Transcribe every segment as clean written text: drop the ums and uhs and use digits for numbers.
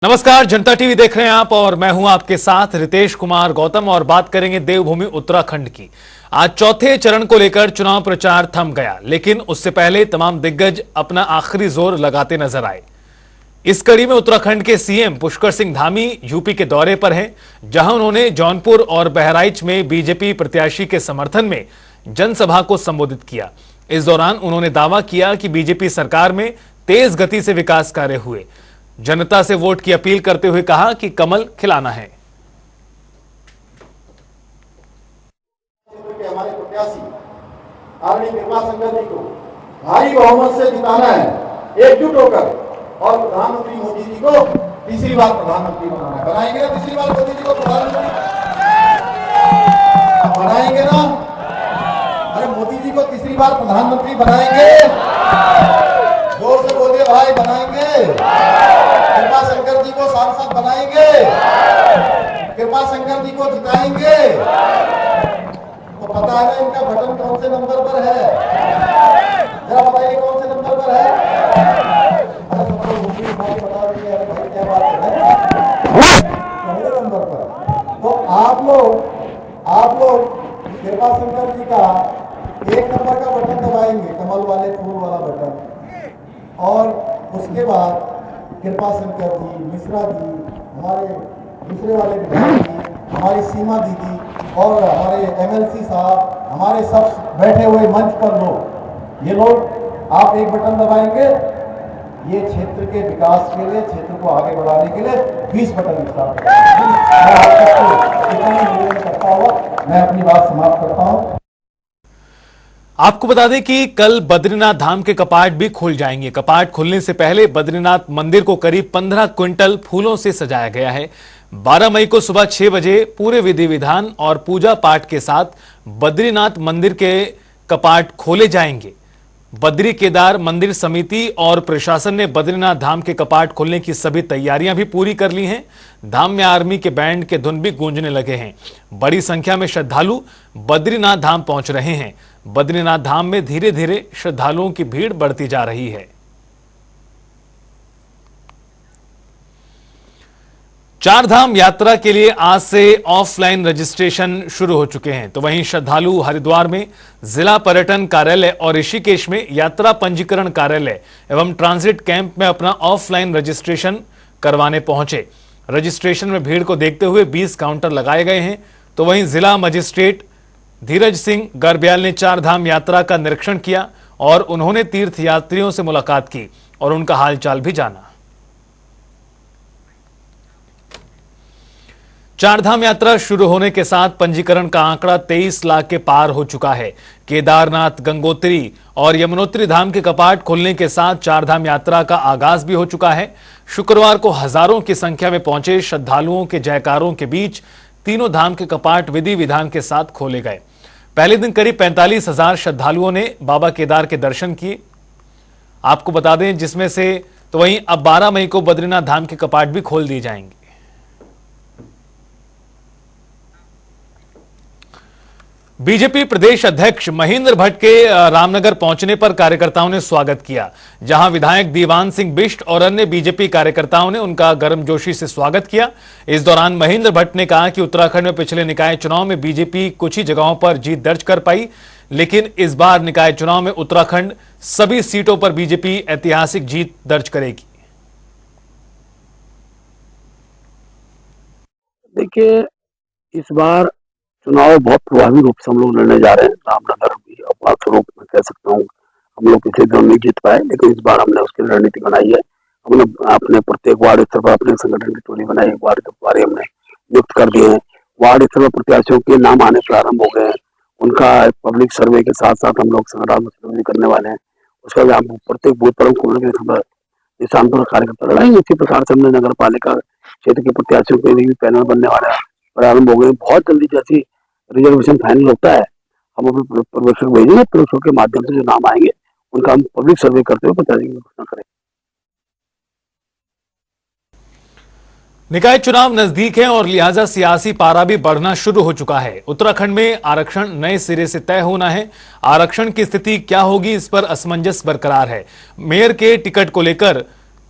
नमस्कार, जनता टीवी देख रहे हैं आप और मैं हूं आपके साथ रितेश कुमार गौतम और बात करेंगे देवभूमि उत्तराखंड की। आज चौथे चरण को लेकर चुनाव प्रचार थम गया, लेकिन उससे पहले तमाम दिग्गज अपना आखिरी जोर लगाते नजर आए। इस कड़ी में उत्तराखंड के सीएम पुष्कर सिंह धामी यूपी के दौरे पर हैं, जहां उन्होंने जौनपुर और बहराइच में बीजेपी प्रत्याशी के समर्थन में जनसभा को संबोधित किया। इस दौरान उन्होंने दावा किया कि बीजेपी सरकार में तेज गति से विकास कार्य हुए। जनता से वोट की अपील करते हुए कहा कि कमल खिलाना है। हमारे प्रत्याशी आदरणीय कृपा शंकर जी को भारी बहुमत से जिताना है, एकजुट होकर, और प्रधानमंत्री मोदी जी को तीसरी बार प्रधानमंत्री बनाना है। बनाएंगे ना तीसरी बार मोदी जी को प्रधानमंत्री? बनाएंगे ना? अरे मोदी जी को तीसरी बार प्रधानमंत्री बनाएंगे? जोर से बोलिए भाई, बनाएंगे? कृपा शंकर जी को सांसद बनाएंगे? कृपा शंकर जी को जिताएंगे? तो पता है इनका बटन कौन से नंबर पर है? जरा बताइए कौन से नंबर पर है? अरे सबको मुझे बता दीजिए। अरे भाई क्या बात है, पहले नंबर पर। तो आप लोग कृपा शंकर जी का 1 नंबर का बटन दबाएंगे, कमल वाले फूल वाला बटन, और उसके बाद कृपा शंकर जी, मिश्रा जी, हमारे दूसरे वाले विधायक जी, हमारी सीमा दीदी और हमारे एमएलसी साहब, हमारे सब बैठे हुए मंच पर लोग, ये लोग आप एक बटन दबाएंगे, ये क्षेत्र के विकास के लिए, क्षेत्र को आगे बढ़ाने के लिए 20 बटन इस्तेमाल करता हुआ मैं अपनी बात समाप्त करता हूँ। आपको बता दें कि कल बद्रीनाथ धाम के कपाट भी खुल जाएंगे। कपाट खुलने से पहले बद्रीनाथ मंदिर को करीब 15 क्विंटल फूलों से सजाया गया है। 12 मई को सुबह 6 बजे पूरे विधि विधान और पूजा पाठ के साथ बद्रीनाथ मंदिर के कपाट खोले जाएंगे। बद्री केदार मंदिर समिति और प्रशासन ने बद्रीनाथ धाम के कपाट खोलने की सभी तैयारियां भी पूरी कर ली हैं। धाम में आर्मी के बैंड के धुन भी गूंजने लगे हैं। बड़ी संख्या में श्रद्धालु बद्रीनाथ धाम पहुंच रहे हैं। बद्रीनाथ धाम में धीरे धीरे श्रद्धालुओं की भीड़ बढ़ती जा रही है। चारधाम यात्रा के लिए आज से ऑफलाइन रजिस्ट्रेशन शुरू हो चुके हैं, तो वहीं श्रद्धालु हरिद्वार में जिला पर्यटन कार्यालय और ऋषिकेश में यात्रा पंजीकरण कार्यालय एवं ट्रांजिट कैंप में अपना ऑफलाइन रजिस्ट्रेशन करवाने पहुंचे। रजिस्ट्रेशन में भीड़ को देखते हुए 20 काउंटर लगाए गए हैं। तो वहीं जिला मजिस्ट्रेट धीरज सिंह गर्ब्याल ने चारधाम यात्रा का निरीक्षण किया और उन्होंने तीर्थयात्रियों से मुलाकात की और उनका हालचाल भी जाना। चारधाम यात्रा शुरू होने के साथ पंजीकरण का आंकड़ा 23 लाख के पार हो चुका है। केदारनाथ, गंगोत्री और यमुनोत्री धाम के कपाट खुलने के साथ चारधाम यात्रा का आगाज भी हो चुका है। शुक्रवार को हजारों की संख्या में पहुंचे श्रद्धालुओं के जयकारों के बीच तीनों धाम के कपाट विधि विधान के साथ खोले गए। पहले दिन करीब 45,000 श्रद्धालुओं ने बाबा केदार के दर्शन किए, आपको बता दें, जिसमें से तो वहीं अब 12 मई को बद्रीनाथ धाम के कपाट भी खोल दिए जाएंगे। बीजेपी प्रदेश अध्यक्ष महेंद्र भट्ट के रामनगर पहुंचने पर कार्यकर्ताओं ने स्वागत किया, जहां विधायक दीवान सिंह बिष्ट और अन्य बीजेपी कार्यकर्ताओं ने उनका गर्मजोशी से स्वागत किया। इस दौरान महेंद्र भट्ट ने कहा कि उत्तराखंड में पिछले निकाय चुनाव में बीजेपी कुछ ही जगहों पर जीत दर्ज कर पाई, लेकिन इस बार निकाय चुनाव में उत्तराखंड सभी सीटों पर बीजेपी ऐतिहासिक जीत दर्ज करेगी। देखिए, इस बार चुनाव बहुत प्रभावी रूप से हम लोग लड़ने जा रहे हैं। रामनगर भी अपवाद स्वरूप मैं कह सकता हूँ, हम लोग पिछले दिनों नहीं जीत पाए, लेकिन इस बार हमने उसकी रणनीति बनाई है। हमने अपने प्रत्येक वार्ड स्तर पर अपने संगठन की टोली बनाई, वार्ड के बारे हमने नियुक्त कर दिए हैं। वार्ड स्तर पर प्रत्याशियों के नाम आने प्रारंभ हो गए हैं। उनका पब्लिक सर्वे के साथ साथ हम लोग संग्राम सर्वे करने वाले हैं। उसके बाद हम प्रत्येक बूथ पर शानदार कार्यकर्ता लड़ाएंगे। इसी प्रकार से हमने नगर पालिका क्षेत्र के प्रत्याशियों के लिए भी पैनल बनने वाला प्रारंभ हो गए। बहुत जल्दी जैसी रिजर्वेशन फाइनल होता है, हम अपने पर्यवेक्षक भेजेंगे, पर्यवेक्षकों के माध्यम से जो नाम आएंगे उनका हम पब्लिक सर्वे करते हुए प्रत्याशी की घोषणा करेंगे। निकाय चुनाव नजदीक है और लिहाजा सियासी पारा भी बढ़ना शुरू हो चुका है। उत्तराखंड में आरक्षण नए सिरे से तय होना है। आरक्षण की स्थिति क्या होगी, इस पर असमंजस बरकरार है। मेयर के टिकट को लेकर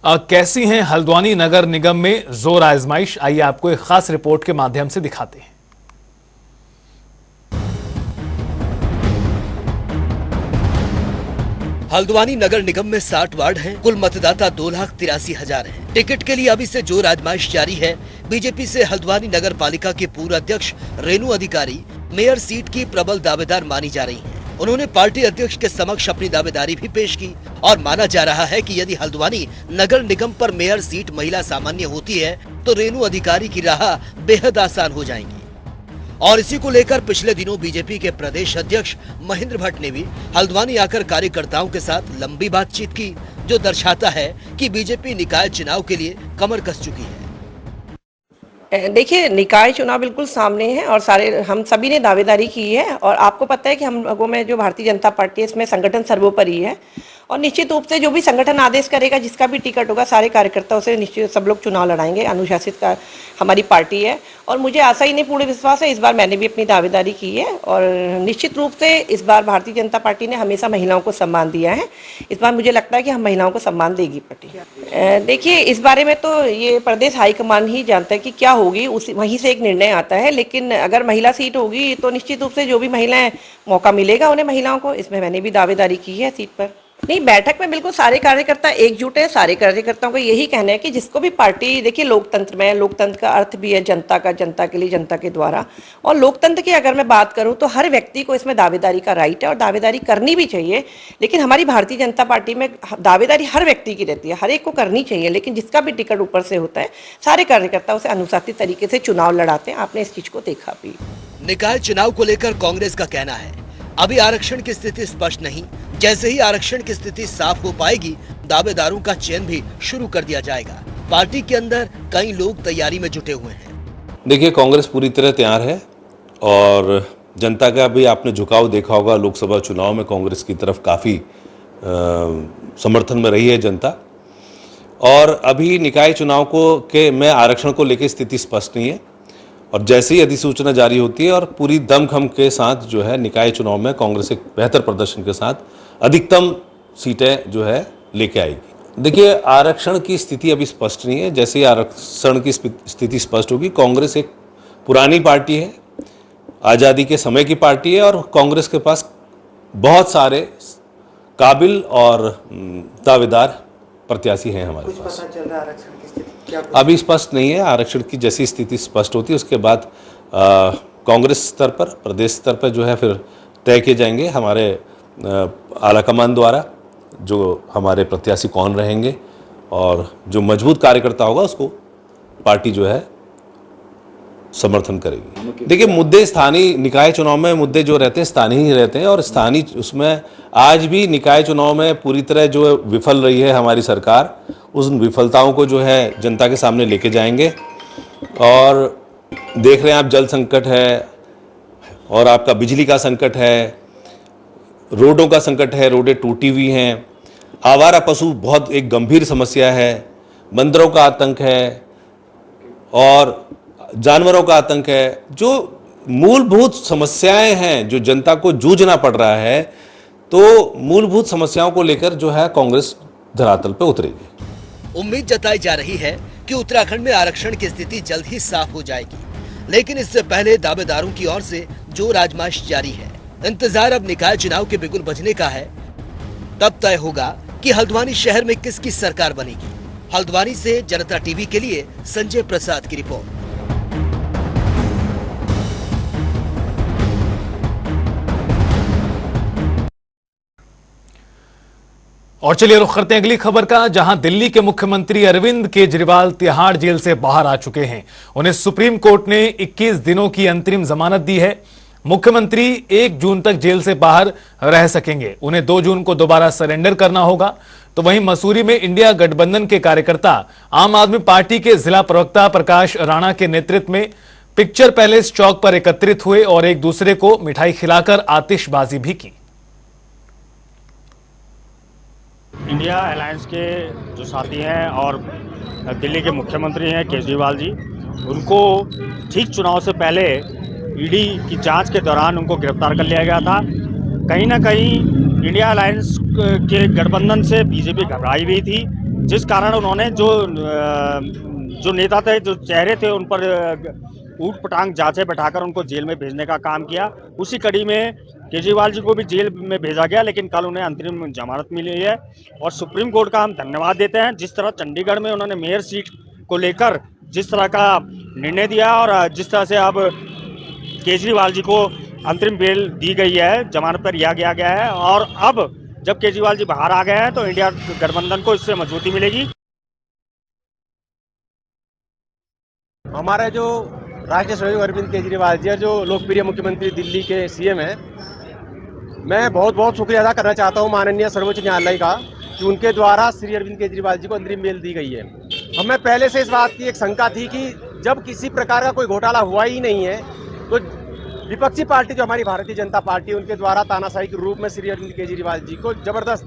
कैसी हैं हल्द्वानी नगर निगम में जोर आजमाइश, आइए आपको एक खास रिपोर्ट के माध्यम से दिखाते हैं। हल्द्वानी नगर निगम में 60 वार्ड हैं। कुल मतदाता 2,83,000 हैं। टिकट के लिए अभी से जोर आजमाइश जारी है। बीजेपी से हल्द्वानी नगर पालिका के पूर्व अध्यक्ष रेणु अधिकारी मेयर सीट की प्रबल दावेदार मानी जा रही हैं। उन्होंने पार्टी अध्यक्ष के समक्ष अपनी दावेदारी भी पेश की और माना जा रहा है कि यदि हल्द्वानी नगर निगम पर मेयर सीट महिला सामान्य होती है तो रेणु अधिकारी की राह बेहद आसान हो जाएंगी। और इसी को लेकर पिछले दिनों बीजेपी के प्रदेश अध्यक्ष महेंद्र भट्ट ने भी हल्द्वानी आकर कार्यकर्ताओं के साथ लंबी बातचीत की, जो दर्शाता है कि बीजेपी निकाय चुनाव के लिए कमर कस चुकी है। देखिए, निकाय चुनाव बिल्कुल सामने है और हम सभी ने दावेदारी की है और आपको पता है कि हम लोगों में जो भारतीय जनता पार्टी है इसमें संगठन सर्वोपरि है और निश्चित रूप से जो भी संगठन आदेश करेगा, जिसका भी टिकट होगा, सारे कार्यकर्ताओं से निश्चित सब लोग चुनाव लड़ाएंगे। अनुशासित का हमारी पार्टी है और मुझे आशा ही नहीं, पूर्ण विश्वास है। इस बार मैंने भी अपनी दावेदारी की है और निश्चित रूप से इस बार भारतीय जनता पार्टी ने हमेशा महिलाओं को सम्मान दिया है। इस बार मुझे लगता है कि हम महिलाओं को सम्मान देगी पार्टी। देखिए, इस बारे में तो ये प्रदेश हाईकमान ही जानता है कि क्या होगी, वहीं से एक निर्णय आता है। लेकिन अगर महिला सीट होगी तो निश्चित रूप से जो भी महिलाएं मौका मिलेगा उन्हें महिलाओं को, इसमें मैंने भी दावेदारी की है सीट पर। नहीं, बैठक में बिल्कुल सारे कार्यकर्ता एकजुट है। सारे कार्यकर्ताओं को यही कहना है कि जिसको भी पार्टी, देखिए लोकतंत्र में, लोकतंत्र का अर्थ भी है जनता का, जनता के लिए, जनता के द्वारा। और लोकतंत्र की अगर मैं बात करूं तो हर व्यक्ति को इसमें दावेदारी का राइट है और दावेदारी करनी भी चाहिए। लेकिन हमारी भारतीय जनता पार्टी में दावेदारी हर व्यक्ति की रहती है, हर एक को करनी चाहिए। लेकिन जिसका भी टिकट ऊपर से होता है, सारे कार्यकर्ता उसे अनुशासित तरीके से चुनाव लड़ाते हैं। आपने इस चीज को देखा भी। निकाय चुनाव को लेकर कांग्रेस का कहना है, अभी आरक्षण की स्थिति स्पष्ट नहीं, जैसे ही आरक्षण की स्थिति साफ हो पाएगी दावेदारों का चयन भी शुरू कर दिया जाएगा। पार्टी के अंदर कई लोग तैयारी में जुटे हुए हैं। देखिए, कांग्रेस पूरी तरह तैयार है और जनता का भी आपने झुकाव देखा होगा। लोकसभा चुनाव में कांग्रेस की तरफ काफ़ी समर्थन में रही है जनता। और अभी निकाय चुनाव में आरक्षण को लेकर स्थिति स्पष्ट नहीं है और जैसे ही अधिसूचना जारी होती है और पूरी दमखम के साथ जो है निकाय चुनाव में कांग्रेस एक बेहतर प्रदर्शन के साथ अधिकतम सीटें जो है लेके आएगी। देखिए, आरक्षण की स्थिति अभी स्पष्ट नहीं है। जैसे ही आरक्षण की स्थिति स्पष्ट होगी, कांग्रेस एक पुरानी पार्टी है, आज़ादी के समय की पार्टी है और कांग्रेस के पास बहुत सारे काबिल और दावेदार प्रत्याशी हैं हमारे पास। पता चल रहा है आरक्षण की स्थिति क्या? अभी स्पष्ट नहीं है। आरक्षण की जैसी स्थिति स्पष्ट होती है उसके बाद कांग्रेस स्तर पर, प्रदेश स्तर पर जो है फिर तय किए जाएंगे हमारे आलाकमान द्वारा, जो हमारे प्रत्याशी कौन रहेंगे और जो मजबूत कार्यकर्ता होगा उसको पार्टी जो है समर्थन करेगी। देखिए, मुद्दे स्थानीय निकाय चुनाव में मुद्दे जो रहते हैं स्थानीय ही रहते हैं और स्थानीय उसमें आज भी निकाय चुनाव में पूरी तरह जो विफल रही है हमारी सरकार, उन विफलताओं को जो है जनता के सामने लेके जाएंगे। और देख रहे हैं आप, जल संकट है और आपका बिजली का संकट है, रोडों का संकट है, रोडें टूटी हुई हैं, आवारा पशु बहुत एक गंभीर समस्या है, बंदरों का आतंक है और जानवरों का आतंक है। जो मूलभूत समस्याएं हैं जो जनता को जूझना पड़ रहा है, तो मूलभूत समस्याओं को लेकर जो है कांग्रेस धरातल पर उतरेगी। उम्मीद जताई जा रही है कि उत्तराखंड में आरक्षण की स्थिति जल्द ही साफ हो जाएगी, लेकिन इससे पहले दावेदारों की ओर से जोर आजमाइश जारी है। इंतजार अब निकाय चुनाव के बिगुल बजने का है, तब तय होगा कि हल्द्वानी शहर में किसकी सरकार बनेगी। हल्द्वानी से जनता टीवी के लिए संजय प्रसाद की रिपोर्ट। और चलिए रुख करते हैं अगली खबर का, जहां दिल्ली के मुख्यमंत्री अरविंद केजरीवाल तिहाड़ जेल से बाहर आ चुके हैं। उन्हें सुप्रीम कोर्ट ने 21 दिनों की अंतरिम जमानत दी है। मुख्यमंत्री 1 जून तक जेल से बाहर रह सकेंगे। उन्हें 2 जून को दोबारा सरेंडर करना होगा। तो वहीं मसूरी में इंडिया गठबंधन के कार्यकर्ता आम आदमी पार्टी के जिला प्रवक्ता प्रकाश राणा के नेतृत्व में पिक्चर पैलेस चौक पर एकत्रित हुए और एक दूसरे को मिठाई खिलाकर आतिशबाजी भी की। इंडिया अलायंस के जो साथी हैं और दिल्ली के मुख्यमंत्री हैं केजरीवाल जी, उनको ठीक चुनाव से पहले ईडी की जांच के दौरान उनको गिरफ्तार कर लिया गया था। कहीं ना कहीं इंडिया अलायंस के गठबंधन से बीजेपी घबराई हुई थी जिस कारण उन्होंने जो नेता थे, जो चेहरे थे, उन पर ऊट पटांग जांचें बैठाकर उनको जेल में भेजने का काम किया। उसी कड़ी में केजरीवाल जी को भी जेल में भेजा गया, लेकिन कल उन्हें अंतरिम जमानत मिली है। और सुप्रीम कोर्ट का हम धन्यवाद देते हैं, जिस तरह चंडीगढ़ में उन्होंने मेयर सीट को लेकर जिस तरह का निर्णय दिया और जिस तरह से अब केजरीवाल जी को अंतरिम बेल दी गई है, जमानत पर रिहा किया गया है। और अब जब केजरीवाल जी बाहर आ गए हैं तो इंडिया गठबंधन को इससे मजबूती मिलेगी। हमारा जो राष्ट्रीय स्वयं अरविंद केजरीवाल जी, जो लोकप्रिय मुख्यमंत्री दिल्ली के सीएम हैं, मैं बहुत बहुत शुक्रिया अदा करना चाहता हूं माननीय सर्वोच्च न्यायालय का कि उनके द्वारा श्री अरविंद केजरीवाल जी को अंतरिम बेल दी गई है। हमें पहले से इस बात की एक शंका थी कि जब किसी प्रकार का कोई घोटाला हुआ ही नहीं है तो विपक्षी पार्टी जो हमारी भारतीय जनता पार्टी, उनके द्वारा तानाशाही के रूप में श्री अरविंद केजरीवाल जी को जबरदस्त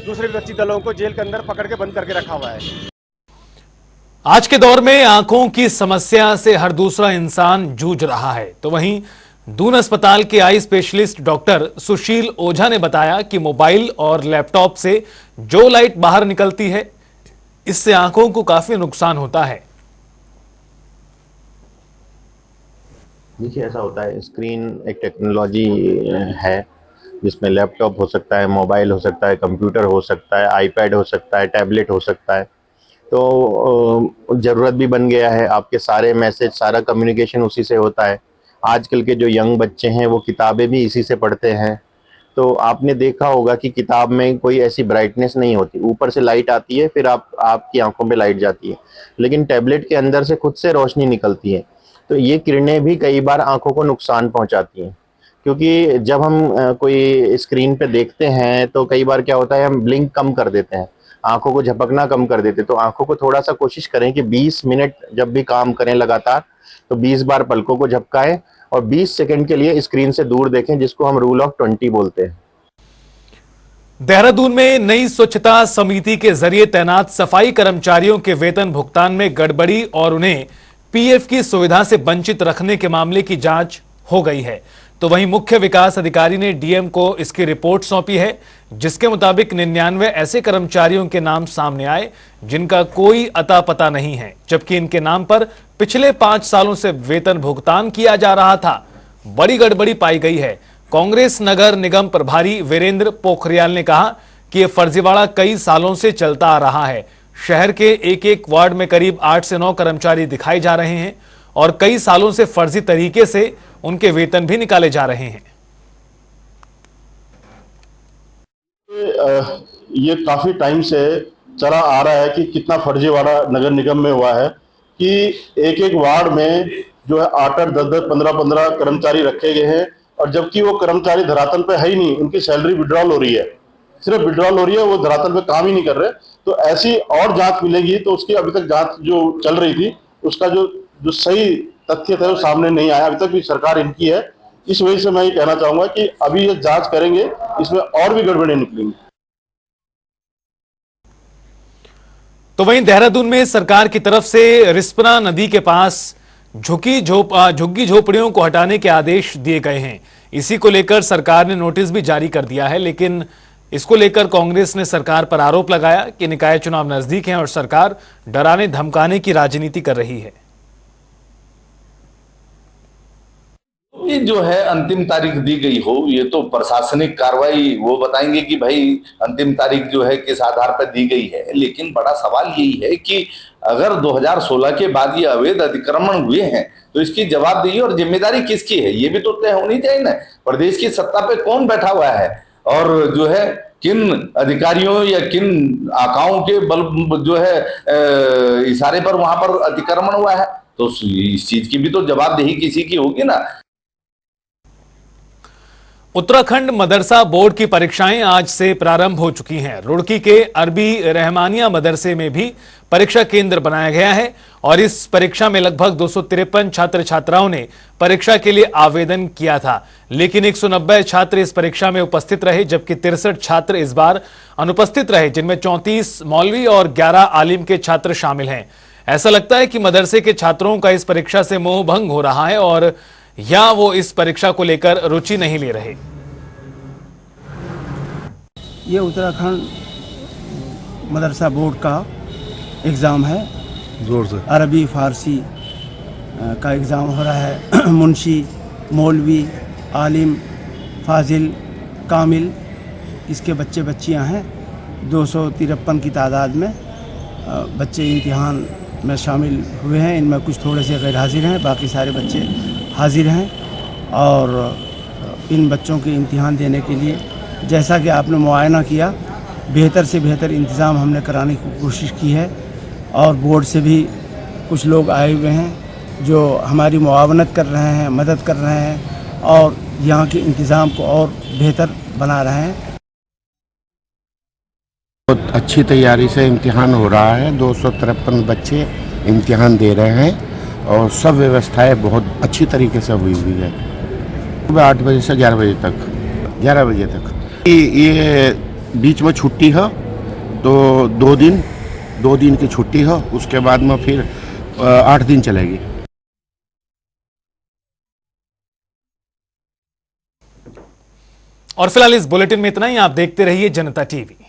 दूसरे विपक्षी दलों को जेल के अंदर पकड़ के बंद करके रखा हुआ है। आज के दौर में आंखों की समस्या से हर दूसरा इंसान जूझ रहा है, तो वहीं दून अस्पताल के आई स्पेशलिस्ट डॉक्टर सुशील ओझा ने बताया कि मोबाइल और लैपटॉप से जो लाइट बाहर निकलती है, इससे आंखों को काफी नुकसान होता है। देखिए, ऐसा होता है, स्क्रीन एक टेक्नोलॉजी है जिसमें लैपटॉप हो सकता है, मोबाइल हो सकता है, कंप्यूटर हो सकता है, आईपैड हो सकता है, टैबलेट हो सकता है। तो ज़रूरत भी बन गया है, आपके सारे मैसेज, सारा कम्युनिकेशन उसी से होता है। आजकल के जो यंग बच्चे हैं वो किताबें भी इसी से पढ़ते हैं। तो आपने देखा होगा कि किताब में कोई ऐसी ब्राइटनेस नहीं होती, ऊपर से लाइट आती है, फिर आपकी आंखों पे लाइट जाती है, लेकिन टैबलेट के अंदर से खुद से रोशनी निकलती है। तो ये किरणें भी कई बार आंखों को नुकसान पहुंचाती हैं, क्योंकि जब हम कोई स्क्रीन पे देखते हैं तो कई बार क्या होता है, हम ब्लिंक कम कर देते हैं, आंखों को झपकना कम कर देते हैं। तो आंखों को थोड़ा सा कोशिश करें कि 20 मिनट जब भी काम करें लगातार, तो 20 बार पलकों को झपकाएं और 20 सेकंड के लिए स्क्रीन से दूर देखें, जिसको हम रूल ऑफ 20 बोलते हैं। देहरादून में नई स्वच्छता समिति के जरिए तैनात सफाई कर्मचारियों के वेतन भुगतान में गड़बड़ी और उन्हें पीएफ की सुविधा से वंचित रखने के मामले की जांच हो गई है। तो वहीं मुख्य विकास अधिकारी ने डीएम को इसकी रिपोर्ट सौंपी है, जिसके मुताबिक 99 ऐसे कर्मचारियों के नाम सामने आए जिनका कोई अता पता नहीं है, जबकि इनके नाम पर पिछले 5 सालों से वेतन भुगतान किया जा रहा था। बड़ी गड़बड़ी पाई गई है। कांग्रेस नगर निगम प्रभारी वीरेंद्र पोखरियाल ने कहा कि यह फर्जीवाड़ा कई सालों से चलता आ रहा है। शहर के एक वार्ड में करीब 8 से 9 कर्मचारी दिखाए जा रहे हैं और कई सालों से फर्जी तरीके से उनके वेतन भी निकाले जा रहे हैं। ये काफी टाइम से चला आ रहा है कि कितना फर्जीवाड़ा नगर निगम में हुआ है कि एक वार्ड में जो है 8-8, 10-10, 15-15 कर्मचारी रखे गए हैं, और जबकि वो कर्मचारी धरातल पे है ही नहीं, उनकी सैलरी विड्रॉल हो रही है, सिर्फ विड्रॉल हो रही है, वो धरातल पे काम ही नहीं कर रहे। तो ऐसी और जांच मिलेगी, तो उसकी अभी तक जांच जो चल रही थी उसका जो सही तथ्य थे वो सामने नहीं आया, अभी तक भी सरकार इनकी है। इस वजह से मैं ये कहना चाहूंगा कि अभी ये जांच करेंगे, इसमें और भी गड़बड़ी निकलेंगी। तो वहीं देहरादून में सरकार की तरफ से रिस्पना नदी के पास झुग्गी झोपड़ियों को हटाने के आदेश दिए गए हैं। इसी को लेकर सरकार ने नोटिस भी जारी कर दिया है, लेकिन इसको लेकर कांग्रेस ने सरकार पर आरोप लगाया कि निकाय चुनाव नजदीक हैं और सरकार डराने धमकाने की राजनीति कर रही है। ये जो है अंतिम तारीख दी गई हो, ये तो प्रशासनिक कार्रवाई वो बताएंगे कि भाई अंतिम तारीख जो है किस आधार पर दी गई है। लेकिन बड़ा सवाल यही है कि अगर 2016 के बाद ये अवैध अतिक्रमण हुए हैं तो इसकी जवाबदेही और जिम्मेदारी किसकी है, ये भी तो तय होनी चाहिए ना। प्रदेश की सत्ता पे कौन बैठा हुआ है और जो है किन अधिकारियों या किन आकाओं के बल जो है इशारे पर वहां पर अतिक्रमण हुआ है, तो इस चीज की भी तो जवाबदेही किसी की होगी ना। उत्तराखंड मदरसा बोर्ड की परीक्षाएं आज से प्रारंभ हो चुकी हैं। रुड़की के अरबी रहमानिया मदरसे में भी परीक्षा केंद्र बनाया गया है और इस परीक्षा में लगभग 253 छात्र छात्राओं ने परीक्षा के लिए आवेदन किया था, लेकिन 190 छात्र इस परीक्षा में उपस्थित रहे, जबकि 63 छात्र इस बार अनुपस्थित रहे, जिनमें 34 मौलवी और 11 आलिम के छात्र शामिल हैं। ऐसा लगता है कि मदरसे के छात्रों का इस परीक्षा से मोह भंग हो रहा है और या वो इस परीक्षा को लेकर रुचि नहीं ले रहे। ये उत्तराखंड मदरसा बोर्ड का एग्ज़ाम है, जोर से अरबी फ़ारसी का एग्ज़ाम हो रहा है। मुंशी, मौलवी, आलिम, फाजिल, कामिल इसके बच्चे बच्चियां हैं। 253 की तादाद में बच्चे इम्तिहान में शामिल हुए हैं। इनमें कुछ थोड़े से गैर हाजिर हैं, बाकी सारे बच्चे हाजिर हैं। और इन बच्चों के इम्तिहान देने के लिए जैसा कि आपने मुआयना किया, बेहतर से बेहतर इंतज़ाम हमने कराने की कोशिश की है। और बोर्ड से भी कुछ लोग आए हुए हैं जो हमारी मुआवनत कर रहे हैं, मदद कर रहे हैं और यहाँ के इंतज़ाम को और बेहतर बना रहे हैं। बहुत अच्छी तैयारी से इम्तिहान हो रहा है। 253 बच्चे इम्तिहान दे रहे हैं और सब व्यवस्थाएं बहुत अच्छी तरीके से हुई है। सुबह 8 बजे से 11 बजे तक 11 बजे तक ये बीच में छुट्टी है, तो 2 दिन की छुट्टी है। उसके बाद में फिर 8 दिन चलेगी। और फिलहाल इस बुलेटिन में इतना ही। आप देखते रहिए जनता टीवी।